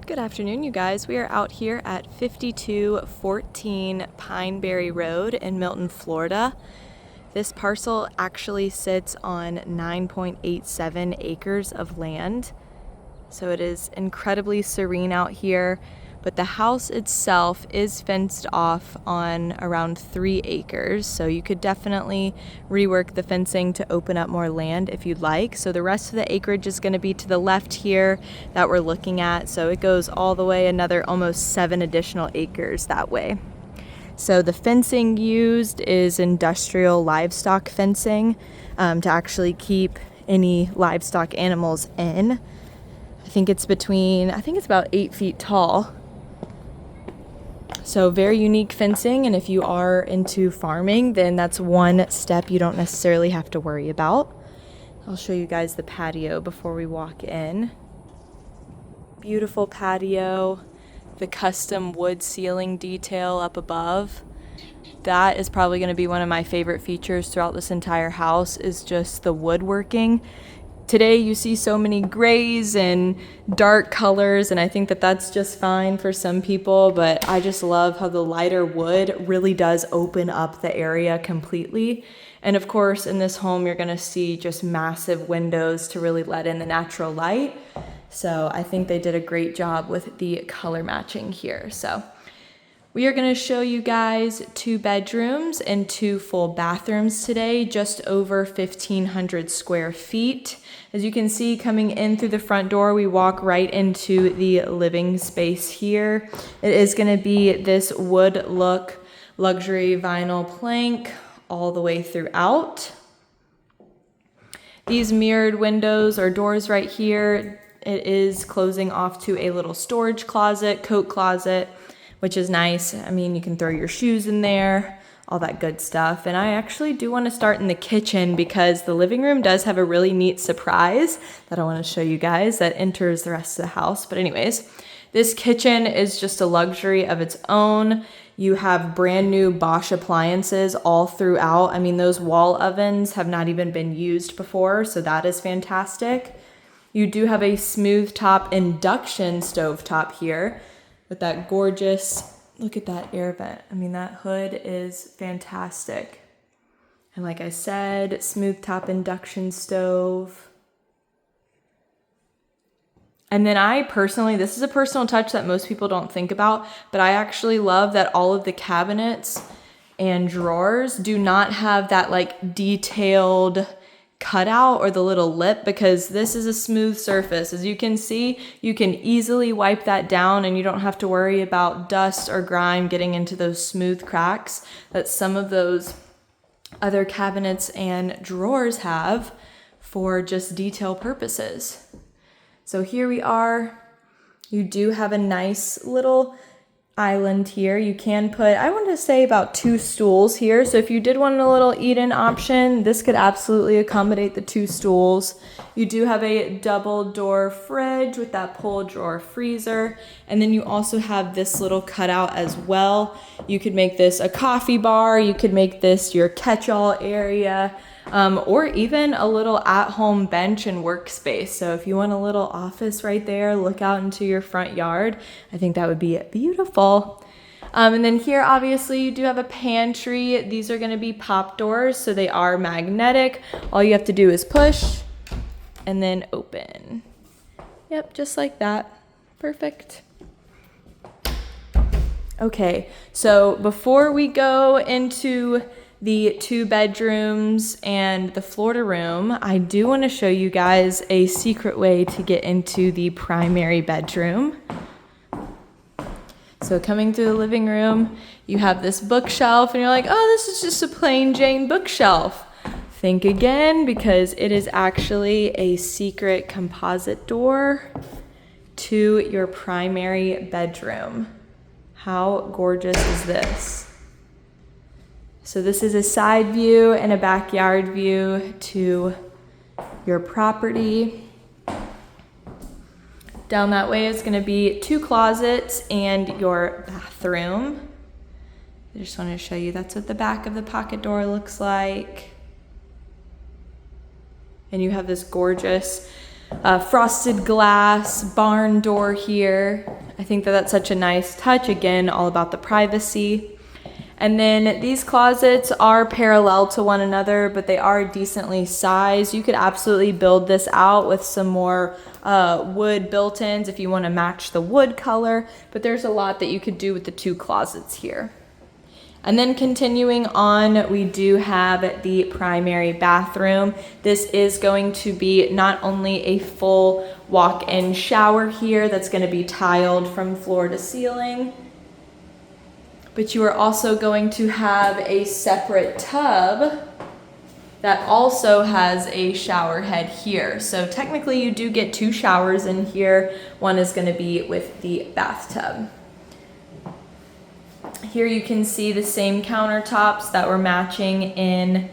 Good afternoon, you guys. We are out here at 5214 Pineberry Road in Milton, Florida. This parcel actually sits on 9.87 acres of land. So it is incredibly serene out here, but the house itself is fenced off on around 3 acres. So you could definitely rework the fencing to open up more land if you'd like. So the rest of the acreage is going to be to the left here that we're looking at. So it goes all the way another almost 7 additional acres that way. So the fencing used is industrial livestock fencing to actually keep any livestock animals in. I think it's about 8 feet tall. So very unique fencing, and if you are into farming, then that's one step you don't necessarily have to worry about. I'll show you guys the patio before we walk in. Beautiful patio, the custom wood ceiling detail up above. That is probably going to be one of my favorite features throughout this entire house, is just the woodworking. Today you see so many grays and dark colors, and I think that that's just fine for some people, but I just love how the lighter wood really does open up the area completely. And of course, in this home, you're gonna see just massive windows to really let in the natural light. So I think they did a great job with the color matching here. So we are going to show you guys 2 bedrooms and 2 full bathrooms today, just over 1,500 square feet. As you can see, coming in through the front door, we walk right into the living space here. It is going to be this wood look luxury vinyl plank all the way throughout. These mirrored windows or doors right here, it is closing off to a little storage closet, coat closet, which is nice. I mean, you can throw your shoes in there, all that good stuff. And I actually do want to start in the kitchen because the living room does have a really neat surprise that I want to show you guys that enters the rest of the house. But anyways, this kitchen is just a luxury of its own. You have brand new Bosch appliances all throughout. I mean, those wall ovens have not even been used before, so that is fantastic. You do have a smooth top induction stovetop here, with that gorgeous, look at that air vent. I mean, that hood is fantastic. And like I said, smooth top induction stove. And then I personally, this is a personal touch that most people don't think about, but I actually love that all of the cabinets and drawers do not have that like detailed cutout or the little lip, because this is a smooth surface. As you can see, you can easily wipe that down and you don't have to worry about dust or grime getting into those smooth cracks that some of those other cabinets and drawers have for just detail purposes. So here we are. You do have a nice little island here. You can put, I want to say, about 2 stools here. So if you did want a little eat-in option, this could absolutely accommodate the 2 stools. You do have a double door fridge with that pull drawer freezer. And then you also have this little cutout as well. You could make this a coffee bar. You could make this your catch-all area. Or even a little at-home bench and workspace. So if you want a little office right there, look out into your front yard, I think that would be beautiful. And then here, obviously, you do have a pantry. These are going to be pop doors, so they are magnetic. All you have to do is push and then open. Yep, just like that. Perfect. Okay, so before we go into the 2 bedrooms and the Florida room, I do want to show you guys a secret way to get into the primary bedroom. So coming through the living room, you have this bookshelf and you're like, oh, this is just a plain Jane bookshelf. Think again, because it is actually a secret composite door to your primary bedroom. How gorgeous is this? So this is a side view and a backyard view to your property. Down that way is going to be 2 closets and your bathroom. I just wanted to show you that's what the back of the pocket door looks like. And you have this gorgeous frosted glass barn door here. I think that that's such a nice touch. Again, all about the privacy. And then these closets are parallel to one another, but they are decently sized. You could absolutely build this out with some more wood built-ins if you want to match the wood color, but there's a lot that you could do with the two closets here. And then continuing on, we do have the primary bathroom. This is going to be not only a full walk-in shower here that's going to be tiled from floor to ceiling, but you are also going to have a separate tub that also has a shower head here. So technically you do get two showers in here. One is going to be with the bathtub. Here you can see the same countertops that were matching in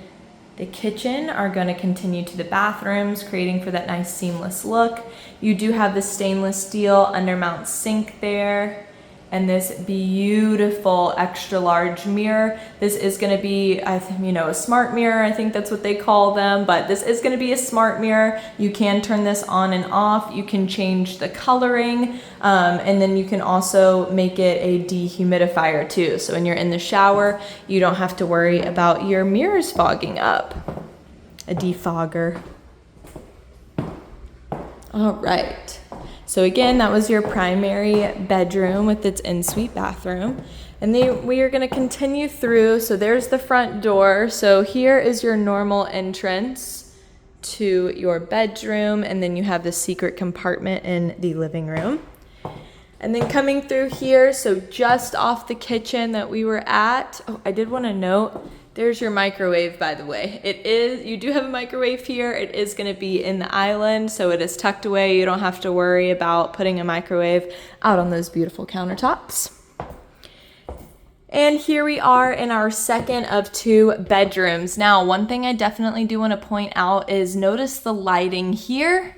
the kitchen are going to continue to the bathrooms, creating for that nice seamless look. You do have the stainless steel undermount sink there. And this beautiful extra large mirror. This is going to be, a smart mirror. I think that's what they call them, but this is going to be a smart mirror. You can turn this on and off. You can change the coloring, and then you can also make it a dehumidifier too. So when you're in the shower, you don't have to worry about your mirrors fogging up. A defogger. All right. So again, that was your primary bedroom with its ensuite bathroom. And then we are going to continue through. So there's the front door. So here is your normal entrance to your bedroom. And then you have the secret compartment in the living room. And then coming through here, so just off the kitchen that we were at. Oh, I did want to note, there's your microwave, by the way. You do have a microwave here. It is going to be in the island, so it is tucked away. You don't have to worry about putting a microwave out on those beautiful countertops. And here we are in our second of two bedrooms. Now, one thing I definitely do want to point out is notice the lighting here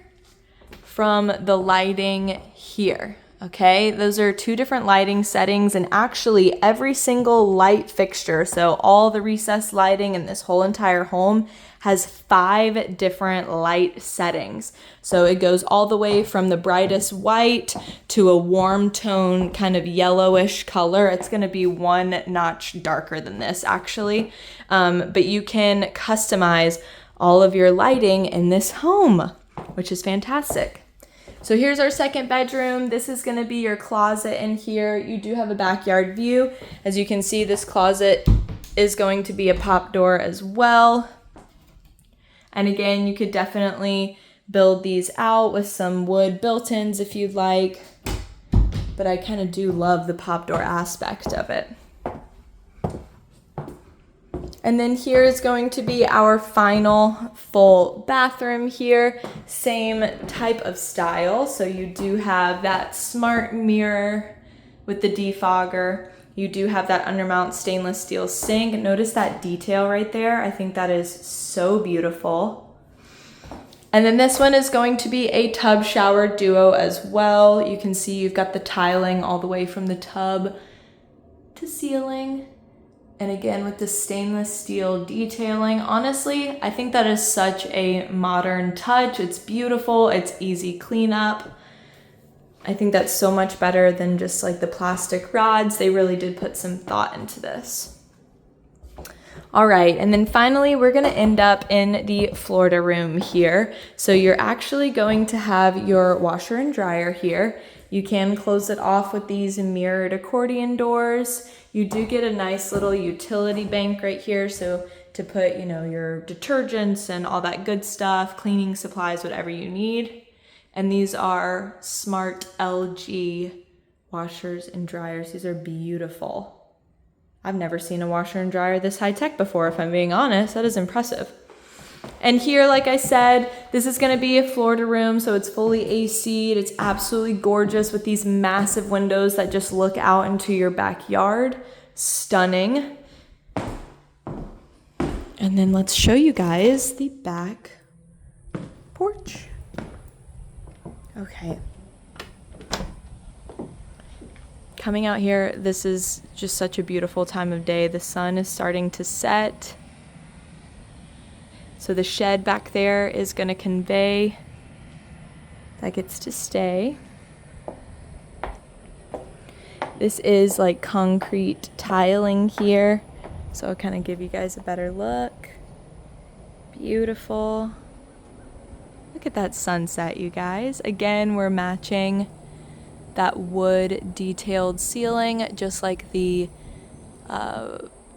from the lighting here. Okay, those are two different lighting settings, and actually every single light fixture, so all the recessed lighting in this whole entire home has 5 different light settings. So it goes all the way from the brightest white to a warm tone kind of yellowish color. It's going to be one notch darker than this actually, but you can customize all of your lighting in this home, which is fantastic. So here's our second bedroom. This is going to be your closet in here. You do have a backyard view. As you can see, this closet is going to be a pop door as well. And again, you could definitely build these out with some wood built-ins if you'd like. But I kind of do love the pop door aspect of it. And then here is going to be our final full bathroom here. Same type of style. So you do have that smart mirror with the defogger. You do have that undermount stainless steel sink. Notice that detail right there. I think that is so beautiful. And then this one is going to be a tub shower duo as well. You can see you've got the tiling all the way from the tub to ceiling. And again, with the stainless steel detailing, honestly, I think that is such a modern touch. It's beautiful, it's easy cleanup. I think that's so much better than just like the plastic rods. They really did put some thought into this. All right, and then finally, we're gonna end up in the Florida room here. So you're actually going to have your washer and dryer here. You can close it off with these mirrored accordion doors. You do get a nice little utility bank right here, so to put, your detergents and all that good stuff, cleaning supplies, whatever you need. And these are smart LG washers and dryers. These are beautiful. I've never seen a washer and dryer this high tech before, if I'm being honest. That is impressive. And here, like I said, this is going to be a Florida room, so it's fully AC'd. It's absolutely gorgeous with these massive windows that just look out into your backyard. Stunning. And then let's show you guys the back porch. Okay. Coming out here, this is just such a beautiful time of day. The sun is starting to set. So the shed back there is going to convey that gets to stay. This is like concrete tiling here, so I'll kind of give you guys a better look. Beautiful. Look at that sunset, you guys. Again, we're matching that wood detailed ceiling, just like the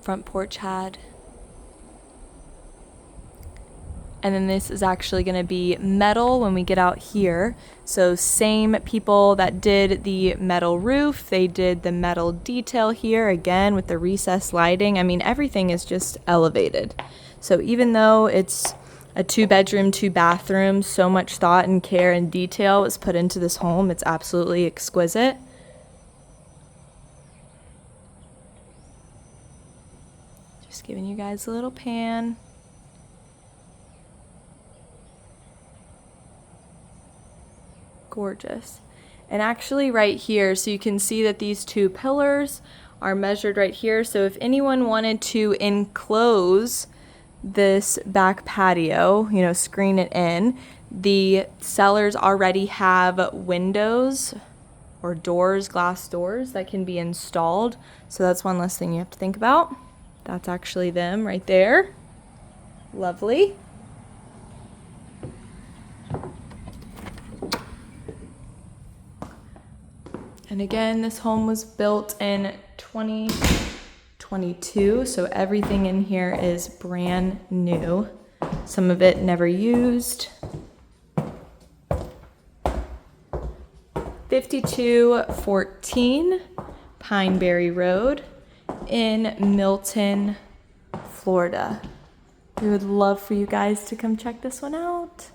front porch had. And then this is actually going to be metal when we get out here. So same people that did the metal roof, they did the metal detail here again with the recessed lighting. I mean, everything is just elevated. So even though it's a 2-bedroom, 2-bathroom, so much thought and care and detail was put into this home. It's absolutely exquisite. Just giving you guys a little pan. Gorgeous. And actually right here, so you can see that these 2 pillars are measured right here. So if anyone wanted to enclose this back patio, you know, screen it in, the sellers already have windows or doors, glass doors that can be installed. So that's one less thing you have to think about. That's actually them right there. Lovely. And again, this home was built in 2022, so everything in here is brand new. Some of it never used. 5214 Pineberry Road in Milton, Florida. We would love for you guys to come check this one out.